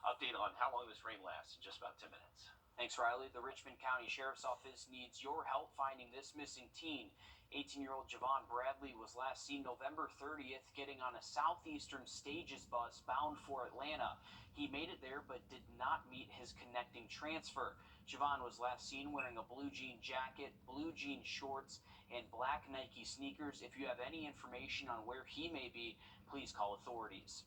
Update on how long this rain lasts in just about 10 minutes. Thanks, Riley. The Richmond County Sheriff's Office needs your help finding this missing teen. 18-year-old Javon Bradley was last seen November 30th getting on a Southeastern Stages bus bound for Atlanta. He made it there but did not meet his connecting transfer. Javon was last seen wearing a blue jean jacket, blue jean shorts, and black Nike sneakers. If you have any information on where he may be, please call authorities.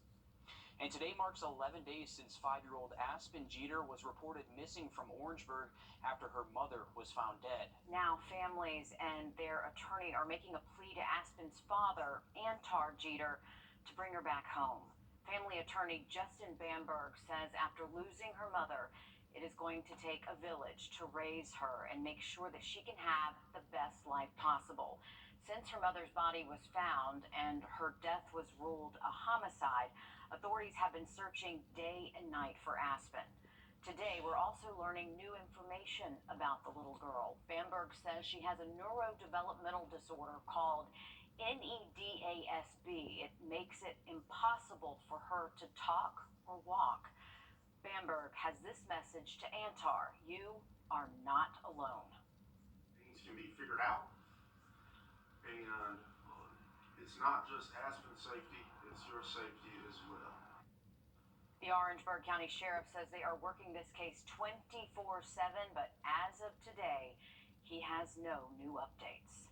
And today marks 11 days since 5-year-old Aspen Jeter was reported missing from Orangeburg after her mother was found dead. Now families and their attorney are making a plea to Aspen's father, Antar Jeter, to bring her back home. Family attorney Justin Bamberg says after losing her mother, it is going to take a village to raise her and make sure that she can have the best life possible. Since her mother's body was found and her death was ruled a homicide, authorities have been searching day and night for Aspen. Today, we're also learning new information about the little girl. Bamberg says she has a neurodevelopmental disorder called NEDASB. It makes it impossible for her to talk or walk. Bamberg has this message to Antar: you are not alone. Things can be figured out, and it's not just Aspen's safety, it's your safety as well. The Orangeburg County Sheriff says they are working this case 24/7, but as of today, he has no new updates.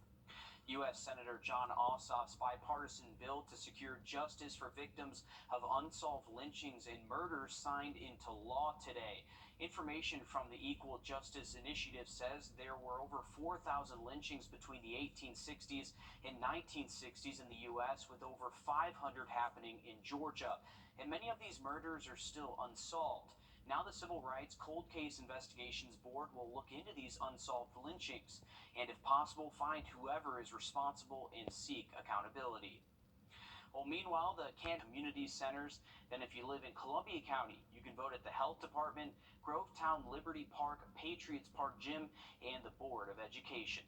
U.S. Senator John Ossoff's bipartisan bill to secure justice for victims of unsolved lynchings and murders signed into law today. Information from the Equal Justice Initiative says there were over 4,000 lynchings between the 1860s and 1960s in the U.S., with over 500 happening in Georgia. And many of these murders are still unsolved. Now the Civil Rights Cold Case Investigations Board will look into these unsolved lynchings and, if possible, find whoever is responsible and seek accountability. Well, meanwhile, the community centers, then if you live in Columbia County, you can vote at the Health Department, Grovetown Liberty Park, Patriots Park Gym, and the Board of Education.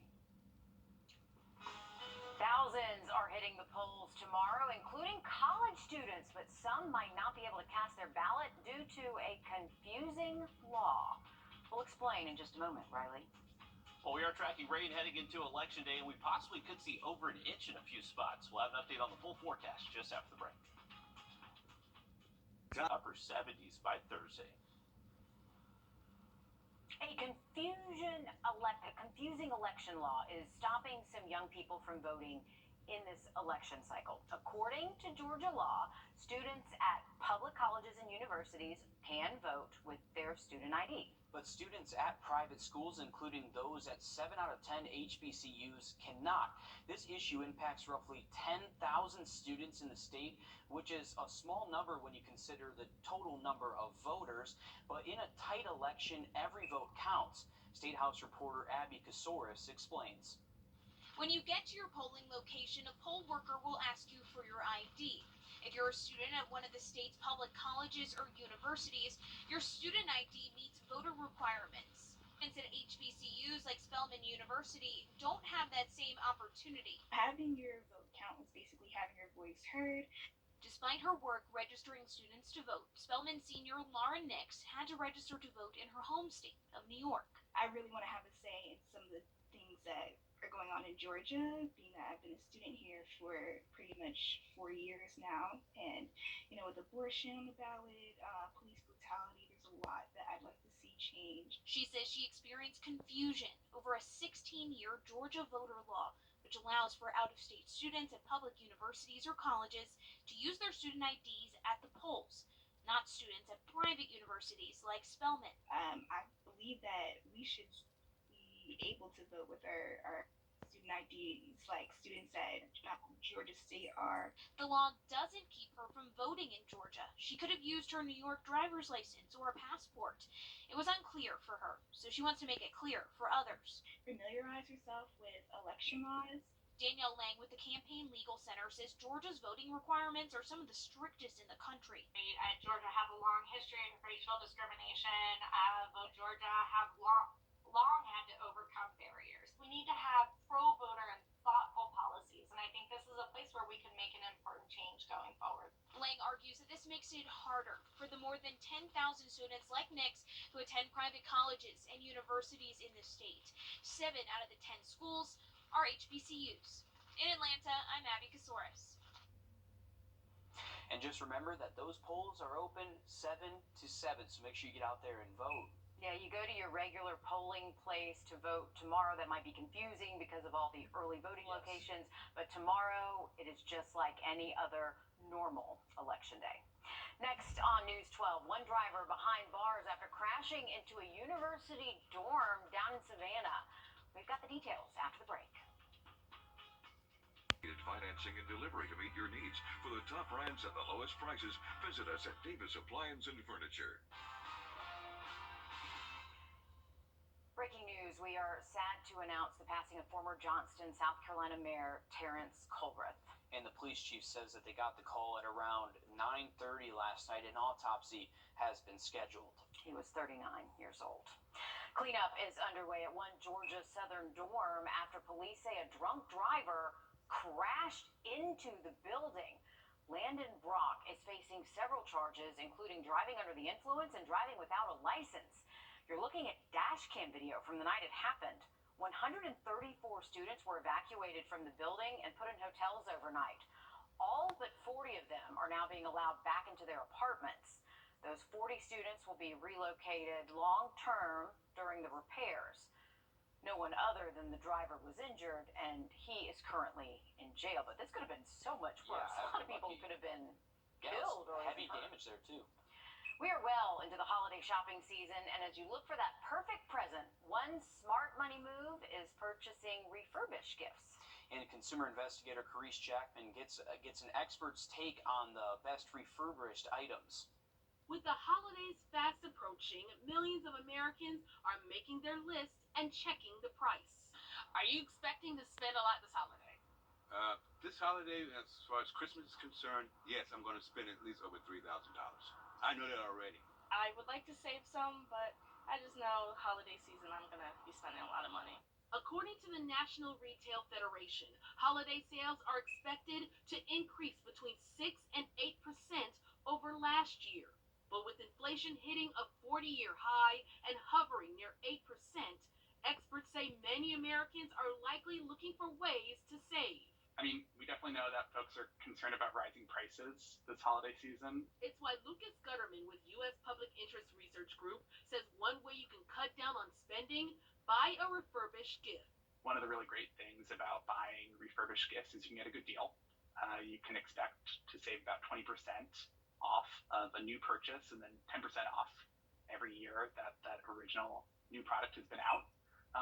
Thousands are hitting the polls tomorrow, including college students, but some might not be able to cast their ballot due to a confusing law. We'll explain in just a moment, Riley. Well, we are tracking rain heading into Election Day, and we possibly could see over an inch in a few spots. We'll have an update on the full forecast just after the break. Upper 70s by Thursday. A confusing election law is stopping some young people from voting in this election cycle. According to Georgia law, students at public colleges and universities can vote with their student ID. But students at private schools, including those at 7 out of 10 HBCUs, cannot. This issue impacts roughly 10,000 students in the state, which is a small number when you consider the total number of voters. But in a tight election, every vote counts. State House reporter Abby Kasoris explains. When you get to your polling location, a poll worker will ask you for your ID. If you're a student at one of the state's public colleges or universities, your student ID meets voter requirements. Students at HBCUs like Spelman University don't have that same opportunity. Having your vote count is basically having your voice heard. Despite her work registering students to vote, Spelman senior Lauren Nix had to register to vote in her home state of New York. I really want to have a say in some of the things that are going on in Georgia, being that I've been a student here for pretty much 4 years now. And, with abortion on the ballot, police brutality, there's a lot that I'd like to see change. She says she experienced confusion over a 16-year Georgia voter law, which allows for out-of-state students at public universities or colleges to use their student IDs at the polls, not students at private universities like Spelman. I believe that we should be able to vote with our student IDs like students at Georgia State are. The law doesn't keep her from voting in Georgia. She could have used her New York driver's license or a passport. It was unclear for her, so she wants to make it clear for others. Familiarize yourself with election laws. Danielle Lang with the Campaign Legal Center says Georgia's voting requirements are some of the strictest in the country. Georgia has a long history of racial discrimination. Vote Georgia have long had to overcome barriers. We need to have pro-voter and thoughtful policies, and I think this is a place where we can make an important change going forward. Lang argues that this makes makes it harder for the more than 10,000 students like Nick's who attend private colleges and universities in the state. 7 out of the 10 schools are HBCUs. In Atlanta, I'm Abby Kasoris. And just remember that those polls are open 7 to 7, so make sure you get out there and vote. Yeah, you go to your regular polling place to vote tomorrow. That might be confusing because of all the early voting locations, but tomorrow it is just like any other normal election day. Next on News 12, one driver behind bars after crashing into a university dorm down in Savannah. We've got the details after the break. Financing and delivery to meet your needs. For the top brands at the lowest prices, visit us at Davis Appliance and Furniture. Breaking news, we are sad to announce the passing of former Johnston, South Carolina Mayor Terrence Colbreth. And the police chief says that they got the call at around 9:30 last night. An autopsy has been scheduled. He was 39 years old. Cleanup is underway at one Georgia Southern dorm after police say a drunk driver crashed into the building. Landon Brock is facing several charges, including driving under the influence and driving without a license. You're looking at dash cam video from the night it happened. 134 students were evacuated from the building and put in hotels overnight. All but 40 of them are now being allowed back into their apartments. Those 40 students will be relocated long-term during the repairs. No one other than the driver was injured, and he is currently in jail. But this could have been so much worse. Yeah, a lot of people could have been Yeah, killed or heavy hurt. damage there too. We are well into the holiday shopping season, and as you look for that perfect present, one smart money move is purchasing refurbished gifts. And consumer investigator Carice Jackman gets an expert's take on the best refurbished items. With the holidays fast approaching, millions of Americans are making their lists and checking the price. Are you expecting to spend a lot this holiday? This holiday, as far as Christmas is concerned, yes, I'm going to spend at least over $3,000. I know that already. I would like to save some, but I just know holiday season I'm going to be spending a lot of money. According to the National Retail Federation, holiday sales are expected to increase between 6 and 8% over last year. But with inflation hitting a 40-year high and hovering near 8%, experts say many Americans are likely looking for ways to save. I mean, we definitely know that folks are concerned about rising prices this holiday season. It's why Lucas Gutterman with U.S. Public Interest Research Group says one way you can cut down on spending, buy a refurbished gift. One of the really great things about buying refurbished gifts is you can get a good deal. You can expect to save about 20% off of a new purchase and then 10% off every year that original new product has been out.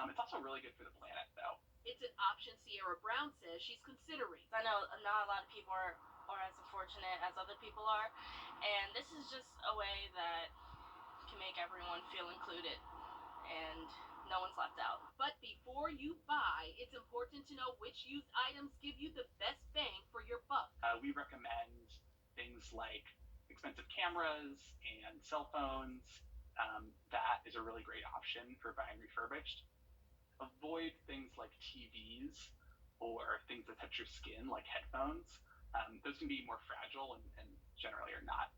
It's also really good for the planet, though. It's an option Sierra Brown says she's considering. I know not a lot of people are as unfortunate as other people are, and this is just a way that can make everyone feel included and no one's left out. But before you buy, it's important to know which used items give you the best bang for your buck. We recommend things like expensive cameras and cell phones. That is a really great option for buying refurbished. Avoid things like TVs or things that touch your skin, like headphones. Those can be more fragile and generally are not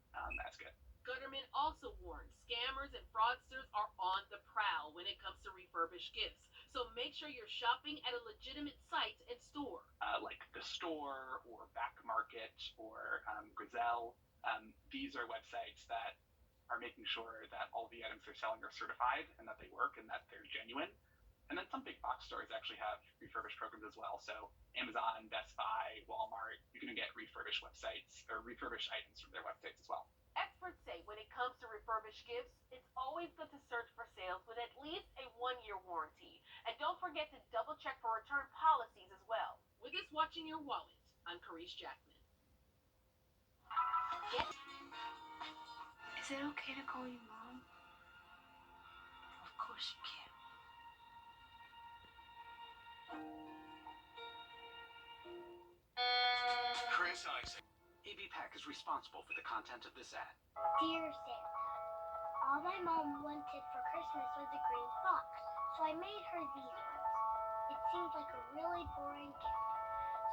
as good. Gutterman also warns scammers and fraudsters are on the prowl when it comes to refurbished gifts. So make sure you're shopping at a legitimate site and store. Like The Store or Back Market or Gazelle. These are websites that are making sure that all the items they're selling are certified and that they work and that they're genuine. And then some big box stores actually have refurbished programs as well. So Amazon, Best Buy, Walmart, you can get refurbished websites or refurbished items from their websites as well. Experts say when it comes to refurbished gifts, it's always good to search for sales with at least a 1-year warranty. And don't forget to double check for return policies as well. With this watching your wallet, I'm Carice Jackman. Is it okay to call you Mom? Of course you can. Chris Isaac. ABPAC is responsible for the content of this ad. Dear Santa, all my mom wanted for Christmas was a green fox, so I made her these ones. It seemed like a really boring gift,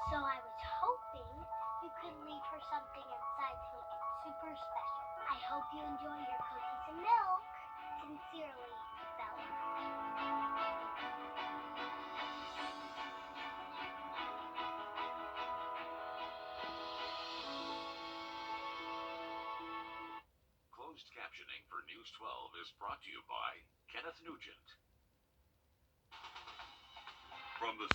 so I was hoping you could leave her something inside to make it super special. I hope you enjoy your cookies and milk. Sincerely, Bella. Closed captioning for News 12 is brought to you by Kenneth Nugent. From the